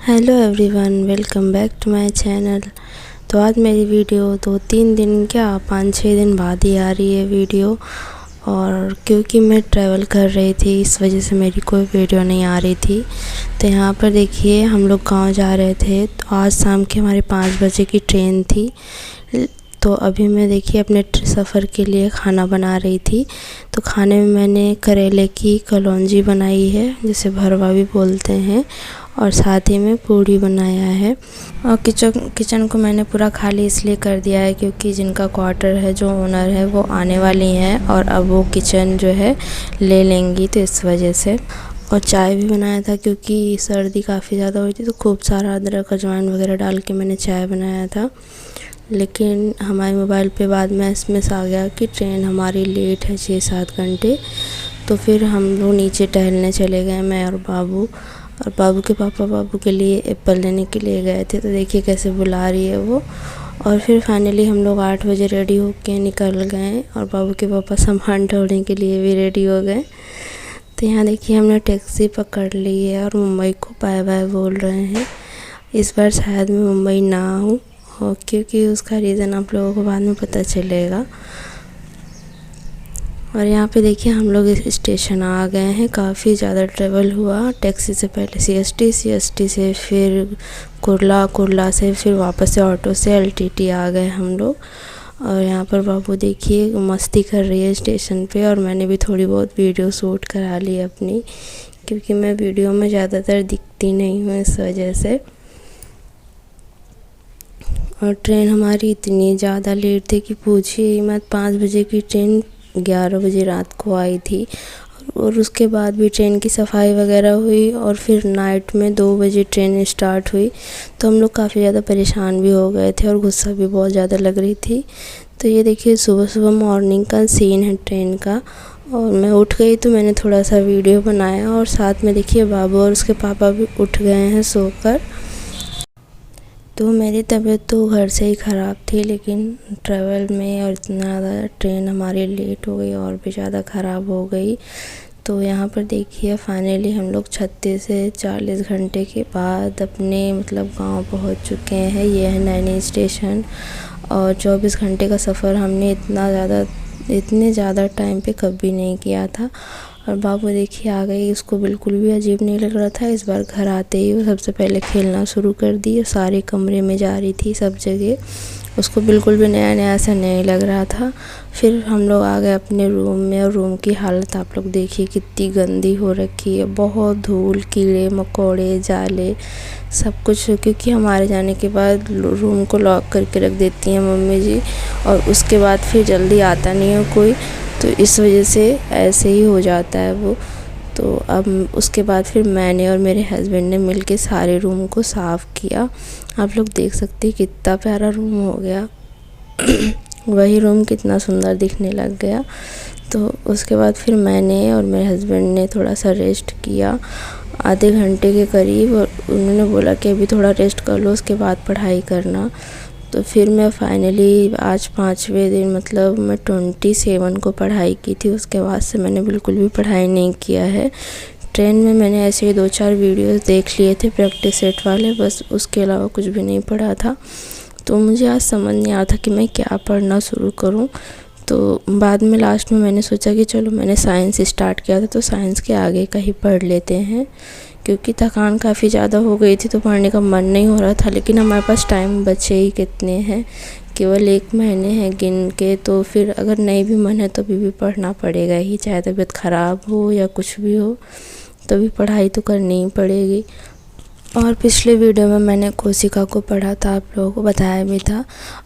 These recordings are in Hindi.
Hello everyone, welcome back to my channel. तो आज मेरी वीडियो 2-3 दिन क्या 5-6 दिन बाद ही आ रही है वीडियो। और क्योंकि मैं ट्रैवल कर रही थी इस वजह से मेरी कोई वीडियो नहीं आ रही थी। तो यहाँ पर देखिए हम लोग गांव जा रहे थे। तो आज शाम के हमारे 5 बजे की ट्रेन थी। तो अभी मैं देखिए अपने सफ़र के लिए खाना बना रही थी। तो खाने में मैंने करेले की कलौंजी बनाई है, जिसे भरवा भी बोलते हैं, और साथ ही में पूड़ी बनाया है। और किचन को मैंने पूरा खाली इसलिए कर दिया है क्योंकि जिनका क्वार्टर है, जो ओनर है, वो आने वाली हैं और अब वो किचन जो है ले लेंगी, तो इस वजह से। और चाय भी बनाया था क्योंकि सर्दी काफ़ी ज़्यादा हुई थी, तो खूब सारा अदरक अजवाइन वगैरह डाल के मैंने चाय बनाया था। लेकिन हमारे मोबाइल पे बाद में एसएमएस आ गया कि ट्रेन हमारी लेट है 6-7 घंटे। तो फिर हम लोग नीचे टहलने चले गए, मैं और बाबू। और बाबू के पापा बाबू के लिए एप्पल लेने के लिए गए थे। तो देखिए कैसे बुला रही है वो। और फिर फाइनली हम लोग 8 बजे रेडी होके निकल गए और बाबू के पापा सामान ढोने के लिए भी रेडी हो गए। तो यहाँ देखिए हमने टैक्सी पकड़ ली है और मुंबई को बाय बाय बोल रहे हैं। इस बार शायद मैं मुंबई ना आऊँ, क्योंकि उसका रीज़न आप लोगों को बाद में पता चलेगा। और यहाँ पे देखिए हम लोग इस स्टेशन आ गए हैं। काफ़ी ज़्यादा ट्रेवल हुआ। टैक्सी से पहले सीएसटी से फिर कुर्ला से फिर वापस से ऑटो से एलटीटी आ गए हम लोग। और यहाँ पर बाबू देखिए मस्ती कर रही है स्टेशन पे। और मैंने भी थोड़ी बहुत वीडियो शूट करा ली अपनी, क्योंकि मैं वीडियो में ज़्यादातर दिखती नहीं हूँ इस वजह से। और ट्रेन हमारी इतनी ज़्यादा लेट थी कि पूछिए ही मत। 5 बजे की ट्रेन 11 बजे रात को आई थी। और उसके बाद भी ट्रेन की सफाई वगैरह हुई और फिर नाइट में 2 बजे ट्रेन स्टार्ट हुई। तो हम लोग काफ़ी ज़्यादा परेशान भी हो गए थे और गुस्सा भी बहुत ज़्यादा लग रही थी। तो ये देखिए सुबह सुबह मॉर्निंग का सीन है ट्रेन का। और मैं उठ गई तो मैंने थोड़ा सा वीडियो बनाया। और साथ में देखिए बाबू और उसके पापा भी उठ गए हैं सोकर। तो मेरी तबीयत तो घर से ही ख़राब थी, लेकिन ट्रैवल में और इतना ज़्यादा ट्रेन हमारी लेट हो गई और भी ज़्यादा ख़राब हो गई। तो यहाँ पर देखिए फाइनली हम लोग 36 से 40 घंटे के बाद अपने गांव पहुँच चुके हैं। ये है नैनी स्टेशन। और 24 घंटे का सफ़र हमने इतने ज़्यादा टाइम पे कभी नहीं किया था। और बाबू देखिए आ गई, उसको बिल्कुल भी अजीब नहीं लग रहा था। इस बार घर आते ही वो सबसे पहले खेलना शुरू कर दी। सारे कमरे में जा रही थी सब जगह, उसको बिल्कुल भी नया सा नहीं लग रहा था। फिर हम लोग आ गए अपने रूम में। और रूम की हालत आप लोग देखिए कितनी गंदी हो रखी है। बहुत धूल, कीड़े मकोड़े, जाले, सब कुछ। क्योंकि हमारे जाने के बाद रूम को लॉक करके रख देती हैं मम्मी जी, और उसके बाद फिर जल्दी आता नहीं है कोई। तो इस वजह से ऐसे ही हो जाता है वो। तो अब उसके बाद फिर मैंने और मेरे हस्बैंड ने मिलके सारे रूम को साफ़ किया। आप लोग देख सकते हैं कितना प्यारा रूम हो गया। वही रूम कितना सुंदर दिखने लग गया। तो उसके बाद फिर मैंने और मेरे हस्बैंड ने थोड़ा सा रेस्ट किया, आधे घंटे के करीब। और उन्होंने बोला कि अभी थोड़ा रेस्ट कर लो, उसके बाद पढ़ाई करना। तो फिर मैं फाइनली आज 5वें दिन मैं 27 को पढ़ाई की थी। उसके बाद से मैंने बिल्कुल भी पढ़ाई नहीं किया है। ट्रेन में मैंने ऐसे ही 2-4 वीडियोस देख लिए थे प्रैक्टिस सेट वाले, बस उसके अलावा कुछ भी नहीं पढ़ा था। तो मुझे आज समझ नहीं आता कि मैं क्या पढ़ना शुरू करूं। तो बाद में लास्ट में मैंने सोचा कि चलो, मैंने साइंस स्टार्ट किया था तो साइंस के आगे का ही पढ़ लेते हैं, क्योंकि थकान काफ़ी ज़्यादा हो गई थी तो पढ़ने का मन नहीं हो रहा था। लेकिन हमारे पास टाइम बचे ही कितने हैं, केवल 1 महीने हैं गिन के। तो फिर अगर नहीं भी मन है तो भी पढ़ना पड़ेगा ही, चाहे तबीयत ख़राब हो या कुछ भी हो, तो भी पढ़ाई तो करनी ही पड़ेगी। और पिछले वीडियो में मैंने कोशिका को पढ़ा था, आप लोगों को बताया भी था।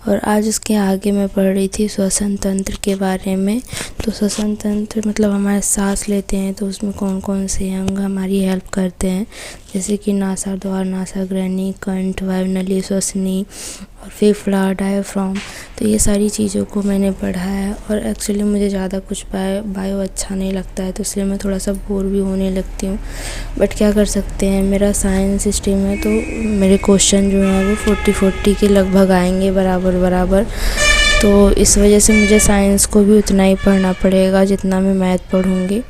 और आज उसके आगे मैं पढ़ रही थी श्वसन तंत्र के बारे में। तो श्वसन तंत्र हमारे सांस लेते हैं तो उसमें कौन कौन से अंग हमारी हेल्प करते हैं, जैसे कि नासाद्वार, नासाग्रहणी, कंठ, वायुनली, श्वसनी और फेफड़ा, डायफ्राम। तो ये सारी चीज़ों को मैंने पढ़ा है। और एक्चुअली मुझे ज़्यादा कुछ बायो अच्छा नहीं लगता है, तो इसलिए मैं थोड़ा सा बोर भी होने लगती हूँ। बट क्या कर सकते हैं, मेरा साइंस स्ट्रीम है तो मेरे क्वेश्चन जो हैं वो 40 के लगभग आएंगे बराबर। तो इस वजह से मुझे साइंस को भी उतना ही पढ़ना पड़ेगा जितना मैं मैथ पढ़ूँगी।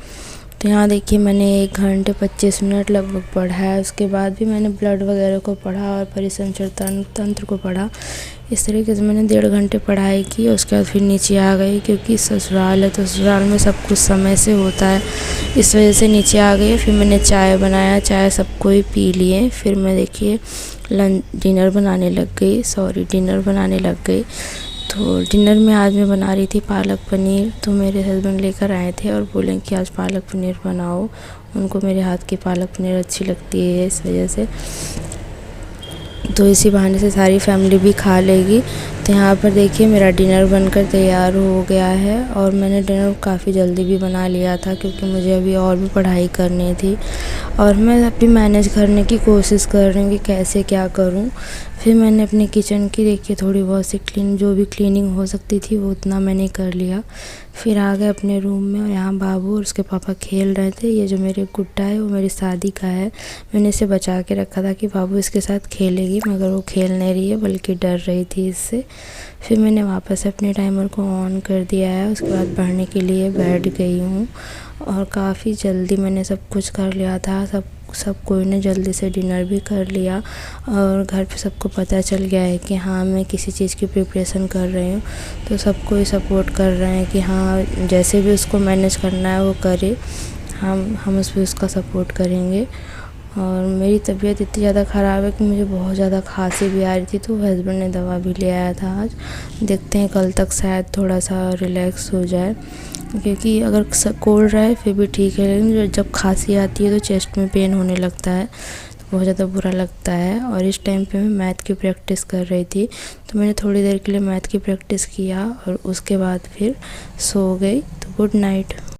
तो यहाँ देखिए मैंने 1 घंटे 25 मिनट लगभग पढ़ा है। उसके बाद भी मैंने ब्लड वगैरह को पढ़ा और परिसंचरण तंत्र को पढ़ा। इस तरीके से मैंने 1.5 घंटे पढ़ाई की। उसके बाद फिर नीचे आ गई, क्योंकि ससुराल है तो ससुराल में सब कुछ समय से होता है, इस वजह से नीचे आ गई। फिर मैंने चाय बनाया, चाय सबको ही पी लिए। फिर मैं देखिए डिनर बनाने लग गई। तो डिनर में आज मैं बना रही थी पालक पनीर। तो मेरे हस्बैंड लेकर आए थे और बोले कि आज पालक पनीर बनाओ। उनको मेरे हाथ की पालक पनीर अच्छी लगती है, इस वजह से तो इसी बहाने से सारी फैमिली भी खा लेगी। तो यहाँ पर देखिए मेरा डिनर बनकर तैयार हो गया है। और मैंने डिनर काफ़ी जल्दी भी बना लिया था, क्योंकि मुझे अभी और भी पढ़ाई करनी थी और मैं अभी मैनेज करने की कोशिश कर रही हूँ कि कैसे क्या करूँ। फिर मैंने अपने किचन की देखिए थोड़ी बहुत सी जो भी क्लीनिंग हो सकती थी वो उतना मैंने कर लिया। फिर आ गए अपने रूम में और यहाँ बाबू और उसके पापा खेल रहे थे। ये जो मेरे गुड्डा है वो मेरी शादी का है। मैंने इसे बचा के रखा था कि बाबू इसके साथ खेलेगी, मगर वो खेल नहीं रही है बल्कि डर रही थी इससे। फिर मैंने वापस अपने टाइमर को ऑन कर दिया है। उसके बाद पढ़ने के लिए बैठ गई हूँ और काफ़ी जल्दी मैंने सब कुछ कर लिया था। सब कोई ने जल्दी से डिनर भी कर लिया और घर पे सबको पता चल गया है कि हाँ मैं किसी चीज़ की प्रिपरेशन कर रही हूँ। तो सबको ही सपोर्ट कर रहे हैं कि हाँ जैसे भी उसको मैनेज करना है वो करे, हम उस पर उसका सपोर्ट करेंगे। और मेरी तबीयत इतनी ज़्यादा ख़राब है कि मुझे बहुत ज़्यादा खांसी भी आ रही थी, तो हस्बैंड ने दवा भी ले आया था आज। देखते हैं कल तक शायद थोड़ा सा रिलैक्स हो जाए, क्योंकि अगर कोल्ड रहे फिर भी ठीक है, लेकिन जब खांसी आती है तो चेस्ट में पेन होने लगता है, तो बहुत ज़्यादा बुरा लगता है। और इस टाइम पे मैं मैथ की प्रैक्टिस कर रही थी, तो मैंने थोड़ी देर के लिए मैथ की प्रैक्टिस किया और उसके बाद फिर सो गई। तो गुड नाइट।